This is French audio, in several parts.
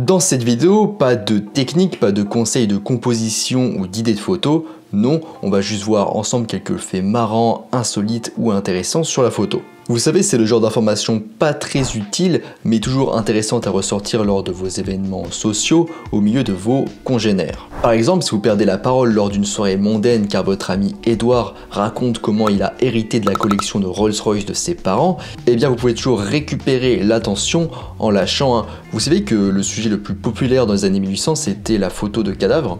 Dans cette vidéo, pas de technique, pas de conseils de composition ou d'idées de photos, non, on va juste voir ensemble quelques faits marrants, insolites ou intéressants sur la photo. Vous savez, c'est le genre d'information pas très utile, mais toujours intéressante à ressortir lors de vos événements sociaux, au milieu de vos congénères. Par exemple, si vous perdez la parole lors d'une soirée mondaine car votre ami Edouard raconte comment il a hérité de la collection de Rolls-Royce de ses parents, eh bien vous pouvez toujours récupérer l'attention en lâchant un... Vous savez que le sujet le plus populaire dans les années 1800, c'était la photo de cadavres.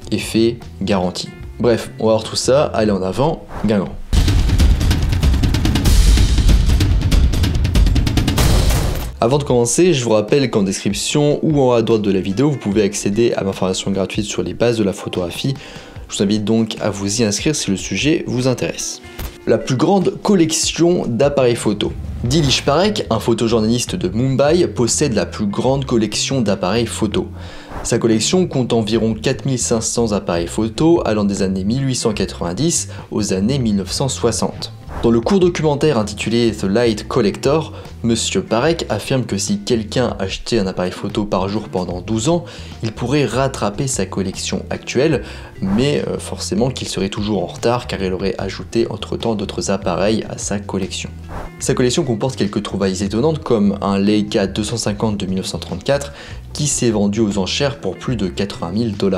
Effet garanti. Bref, on va voir tout ça, allez en avant, Guingamp. Avant de commencer, je vous rappelle qu'en description ou en haut à droite de la vidéo, vous pouvez accéder à ma formation gratuite sur les bases de la photographie. Je vous invite donc à vous y inscrire si le sujet vous intéresse. La plus grande collection d'appareils photo. Dilish Parekh, un photojournaliste de Mumbai, possède la plus grande collection d'appareils photo. Sa collection compte environ 4500 appareils photo allant des années 1890 aux années 1960. Dans le court documentaire intitulé The Light Collector, Monsieur Parekh affirme que si quelqu'un achetait un appareil photo par jour pendant 12 ans, il pourrait rattraper sa collection actuelle, mais forcément qu'il serait toujours en retard car il aurait ajouté entre-temps d'autres appareils à sa collection. Sa collection comporte quelques trouvailles étonnantes comme un Leica 250 de 1934 qui s'est vendu aux enchères pour plus de 80 000 $.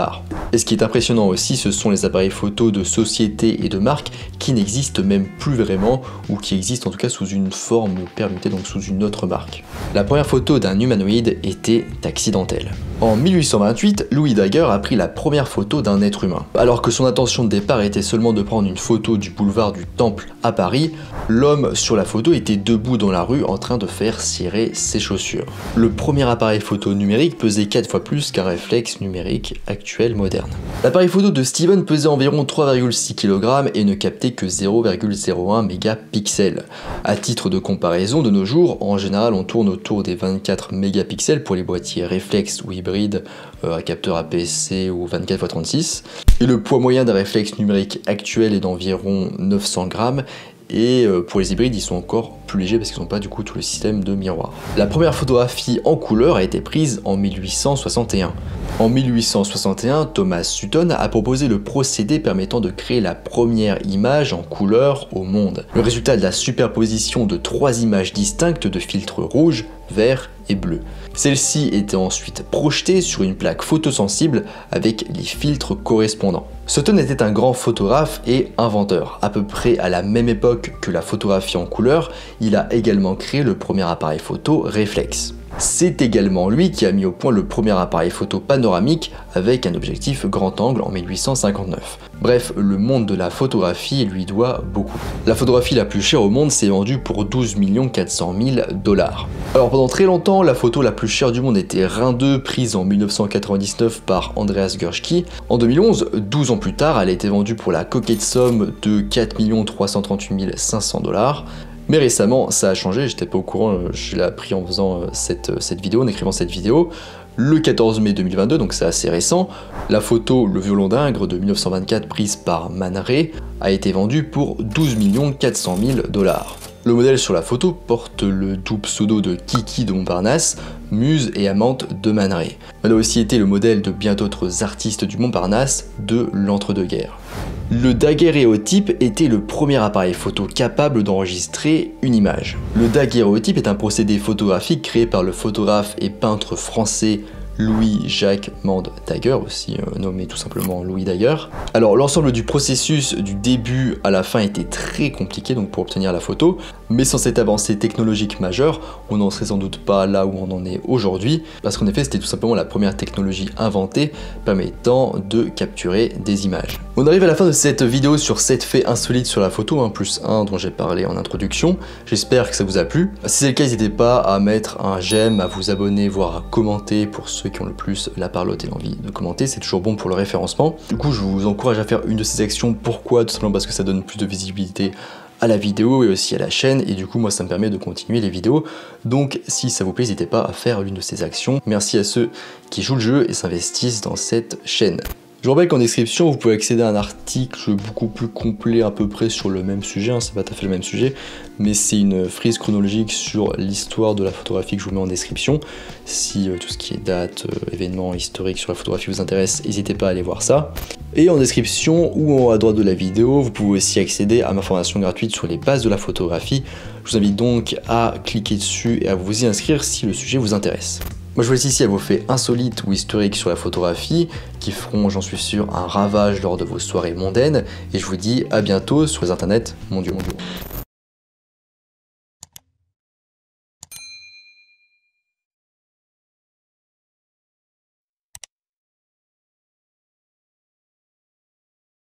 Et ce qui est impressionnant aussi, ce sont les appareils photo de sociétés et de marques qui n'existent même plus vraiment ou qui existent en tout cas sous une forme permutée, donc sous une autre marque. La première photo d'un humanoïde était accidentelle. En 1828, Louis Daguerre a pris la première photo d'un être humain. Alors que son intention de départ était seulement de prendre une photo du boulevard du Temple à Paris, l'homme sur la photo était debout dans la rue en train de faire cirer ses chaussures. Le premier appareil photo numérique pesait 4 fois plus qu'un réflexe numérique actuel moderne. L'appareil photo de Steven pesait environ 3,6 kg et ne captait que 0,01 mégapixels. À titre de comparaison, de nos jours, en général on tourne autour des 24 mégapixels pour les boîtiers réflexes ou hybrides à capteur APS-C ou 24x36, et le poids moyen d'un réflexe numérique actuel est d'environ 900 grammes, et pour les hybrides ils sont encore plus légers parce qu'ils n'ont pas du coup tout le système de miroir. La première photographie en couleur a été prise en 1861. En 1861, Thomas Sutton a proposé le procédé permettant de créer la première image en couleur au monde. Le résultat de la superposition de 3 images distinctes de filtres rouge, vert et bleu. Celle-ci était ensuite projetée sur une plaque photosensible avec les filtres correspondants. Sutton était un grand photographe et inventeur. À peu près à la même époque que la photographie en couleur, il a également créé le premier appareil photo réflexe. C'est également lui qui a mis au point le premier appareil photo panoramique avec un objectif grand angle en 1859. Bref, le monde de la photographie lui doit beaucoup. La photographie la plus chère au monde s'est vendue pour 12 400 000 $. Alors pendant très longtemps, la photo la plus chère du monde était Rhin 2, prise en 1999 par Andreas Gursky. En 2011, 12 ans plus tard, elle a été vendue pour la coquette somme de 4 338 500 $. Mais récemment, ça a changé, j'étais pas au courant, je l'ai appris en faisant cette vidéo, en écrivant cette vidéo. Le 14 mai 2022, donc c'est assez récent, la photo Le Violon d'Ingres de 1924 prise par Man Ray a été vendue pour 12 400 000 $. Le modèle sur la photo porte le doux pseudo de Kiki de Montparnasse, muse et amante de Man Ray. Elle a aussi été le modèle de bien d'autres artistes du Montparnasse de l'entre-deux-guerres. Le daguerréotype était le premier appareil photo capable d'enregistrer une image. Le daguerréotype est un procédé photographique créé par le photographe et peintre français Louis-Jacques Mande Daguerre, aussi nommé tout simplement Louis Daguerre. Alors l'ensemble du processus du début à la fin était très compliqué donc pour obtenir la photo, mais sans cette avancée technologique majeure, on n'en serait sans doute pas là où on en est aujourd'hui, parce qu'en effet c'était tout simplement la première technologie inventée permettant de capturer des images. On arrive à la fin de cette vidéo sur 7 faits insolites sur la photo, plus un dont j'ai parlé en introduction. J'espère que ça vous a plu. Si c'est le cas, n'hésitez pas à mettre un j'aime, à vous abonner, voire à commenter pour ceux qui ont le plus la parlotte et l'envie de commenter, c'est toujours bon pour le référencement. Du coup, je vous encourage à faire une de ces actions. Pourquoi? Tout simplement parce que ça donne plus de visibilité à la vidéo et aussi à la chaîne, et du coup moi ça me permet de continuer les vidéos. Donc si ça vous plaît, n'hésitez pas à faire l'une de ces actions. Merci à ceux qui jouent le jeu et s'investissent dans cette chaîne. Je vous rappelle qu'en description, vous pouvez accéder à un article beaucoup plus complet à peu près sur le même sujet, c'est pas tout à fait le même sujet, mais c'est une frise chronologique sur l'histoire de la photographie que je vous mets en description. Si tout ce qui est date, événements historiques sur la photographie vous intéresse, n'hésitez pas à aller voir ça. Et en description ou en haut à droite de la vidéo, vous pouvez aussi accéder à ma formation gratuite sur les bases de la photographie. Je vous invite donc à cliquer dessus et à vous y inscrire si le sujet vous intéresse. Moi je vous laisse ici à vos faits insolites ou historiques sur la photographie qui feront, j'en suis sûr, un ravage lors de vos soirées mondaines, et je vous dis à bientôt sur les internets mondiaux.